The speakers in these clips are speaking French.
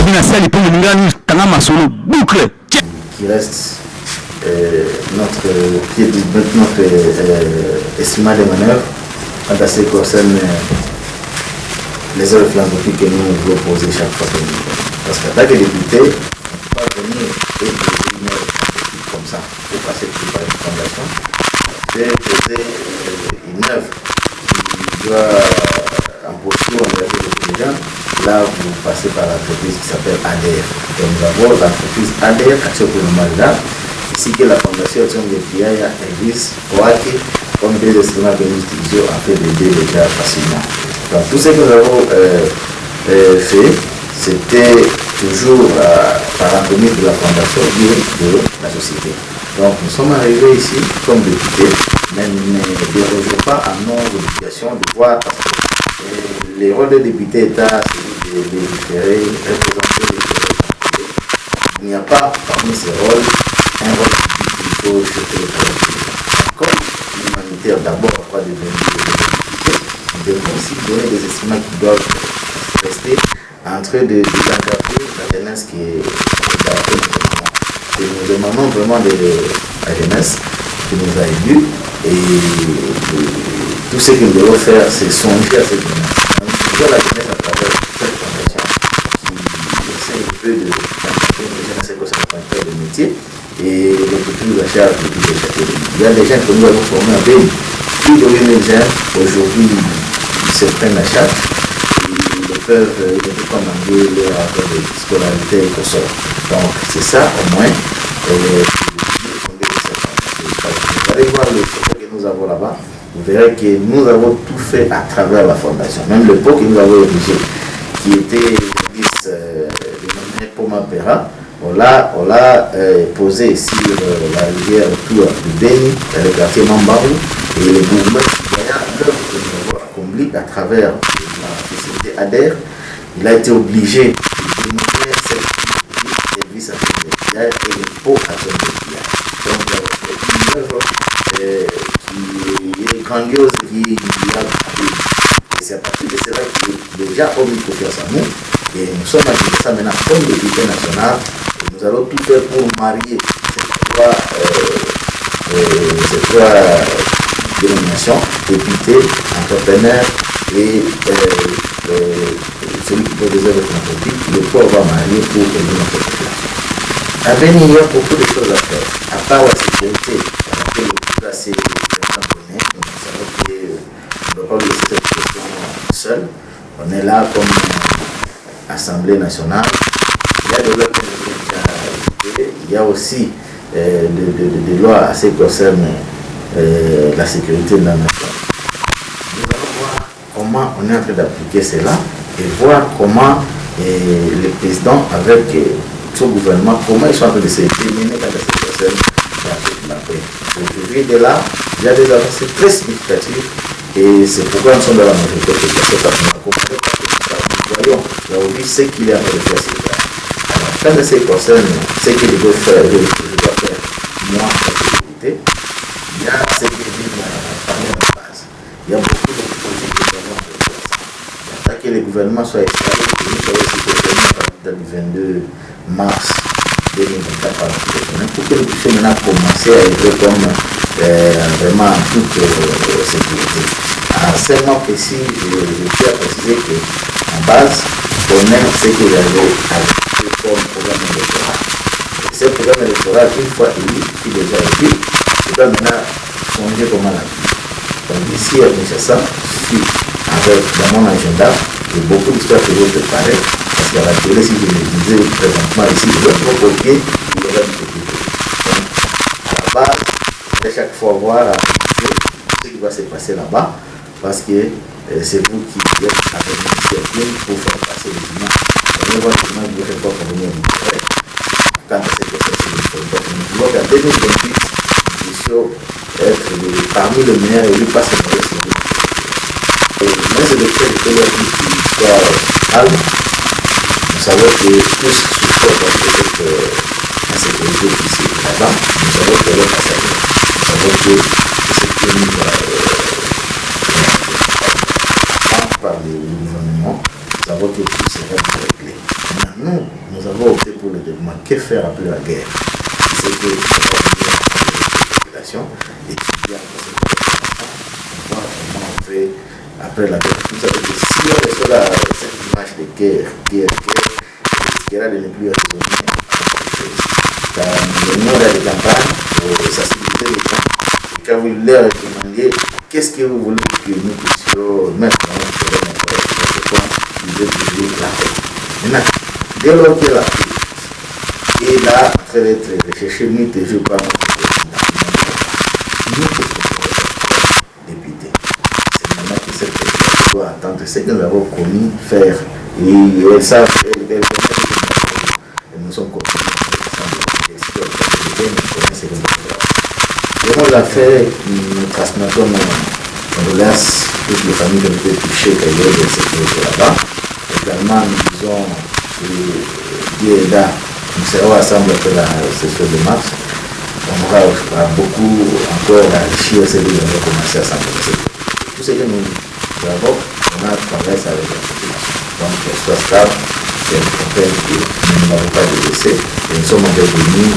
Qui reste notre estimant des manœuvres quant à ce qui concerne les œuvres philanthropiques que nous voulons poser chaque fois que nous venons. Parce qu'en tant que député, on ne peut pas venir et poser une œuvre philanthropique comme ça. Il faut passer par une fondation. C'est poser une œuvre qui doit embaucher ou engager des gens. Là, vous passez par l'entreprise qui s'appelle ADR. Donc, nous avons l'entreprise ADR, Action pour le Malda, ici que la Fondation Action de Piaya existe pour acquérir comme des instruments que nous utilisons afin d'aider les gens facilement. Donc, tout ce que nous avons fait, c'était toujours par l'entremise de la Fondation de la société. Donc, nous sommes arrivés ici comme députés, mais nous ne dérogeons pas à nos obligations de voir parce que les rôles des députés état celui de légiférer, représenter les intérêts. Il n'y a pas parmi ces rôles un rôle public qu'il faut jeter le problème public. Comme l'humanitaire d'abord doit devenir des députés, nous devons aussi donner des estimats qui doivent rester entre désengager la jeunesse qui est dans laquelle nous demandons. Et nous demandons vraiment de la jeunesse qui nous a élus et tout ce que nous devons faire, c'est songer à cette jeunesse. Donc, la jeunesse à travers cette fondation qui essaie un peu de la jeunesse que ça va de métier et de prise en charge de tous les châteaux. Il y a des gens que nous avons formés en pays. Plus de 8 000 jeunes, aujourd'hui, ils se prennent en charge. Ils peuvent commander leur affaire de scolarité et tout ça. Donc, c'est ça au moins. Vous allez voir le photo que nous avons là-bas. Vous verrez que nous avons tout fait à travers la fondation. Même le pot que nous avons érigé, qui était dénommé Pomapera, on l'a posé sur la rivière Tour du Béni, dans le quartier Mambarou, et le mouvement citoyen, l'œuvre que nous avons accompli à travers la société ADER, il a été obligé de démontrer cette service à son et le pot à son donc, une œuvre qui est grandiose, qui est inoubliable. Et c'est à partir de cela que déjà on peut faire ça nous. Et nous sommes arrivés ça maintenant comme député national. Et nous allons tout faire pour marier ces trois dénominations, député, entrepreneur et celui qui peut des œuvres philanthropiques, le pouvoir va marier pour aider notre population. À venir, il y a beaucoup de choses à faire. À part la sécurité, à laquelle le pouvoir s'est vraiment donné, nous savons qu'on ne doit pas laisser cette question seule. On est là comme Assemblée nationale. Il y a des lois qui ont déjà été. Il y a aussi des lois à ce qui concerne la sécurité de la nation. Nous allons voir comment on est en train d'appliquer cela et voir comment le président, avec son gouvernement, comment ils sont en train de se déterminer dans cette personne la paix. Aujourd'hui, de là, il y a des avancées très significatives et c'est pourquoi nous sommes dans la majorité parce nous voyons aujourd'hui ce qu'il est en train de faire. Alors, quand ce qui concerne ce qu'il doit faire, je dois faire moi en tant que député, il y a ce qui est dit parmi la base. Il y a beaucoup de projets que nous avons fait pour ça. Tant que le gouvernement soit installé, nous serons aussi prévenus le 22 mars 2024 par la Fédération pour que nous puissions maintenant commencer à œuvrer comme vraiment en toute sécurité. À ce moment précis, je tiens à préciser qu'en base, on a ce que j'avais ajouté comme programme électoral. Ce programme électoral, une fois élu, qui est déjà élu, je dois maintenant changer comment la vie. Donc ici à Kinshasa, je suis avec dans mon agenda et beaucoup d'histoires que je vais préparer. Parce qu'à la télé, si je me disais présentement ici, je vais provoquer, il y aura du petit. Donc, à la base, je vais chaque fois voir ce qui va se passer là-bas, parce que c'est vous qui êtes avec l'initiative pour faire passer les images. On va voir les images, vous ne pouvez pas convenir au Nigeria. Quand c'est que c'est nous voulons qu'en 2028, nous puissions être parmi les meilleurs élus, pas seulement les élus. Mais c'est le fait de faire l'histoire calme. Nous savons que tous souffrent de cette insécurité ici et là-bas. Nous savons que les passagers, nous savons que ce qui nous par le gouvernement, nous savons que tout sera réglé. nous avons opté pour le développement. Que faire après la guerre? C'est que la population étudiante, comment on fait après la guerre. Vous savez que si on est sur cette image de guerre, qui est de ne plus raisonner, le monde a des campagnes pour sensibiliser les gens. Et quand vous leur demandez qu'est-ce que vous voulez que nous puissions mettre dans notre point, vous êtes toujours la paix. Maintenant, dès lors que la paix est là, en train d'être recherchée, nous toujours pas notre député. C'est maintenant que cette personne doit entendre ce que nous avons commis faire. Et elles savent, nous sommes commis. Nous avons fait, nous transmettons nos condoléances toutes les familles qui ont été touchées par les sécurité là-bas. Également, nous disons Dieu est là, nous serons ensemble après la session de mars. On aura beaucoup encore enrichi ce que nous avons commencé à s'engager. Tout ce que nous avons, on a travaillé avec la population. Donc, soit stable, c'est important que nous n'avons pas de décès et nous sommes venus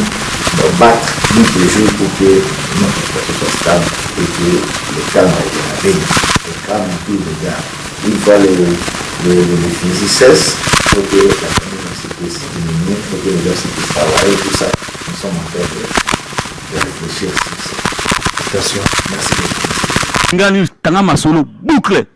battre tous les jours pour que notre situation soit stable et que le calme revienne. Le calme en plus de garde. Une fois les fusils cessent, il faut que la famille aussi puisse diminuer, il faut que les gens aussi puissent travailler, tout ça. Nous sommes en train de réfléchir sur cette situation. Merci beaucoup.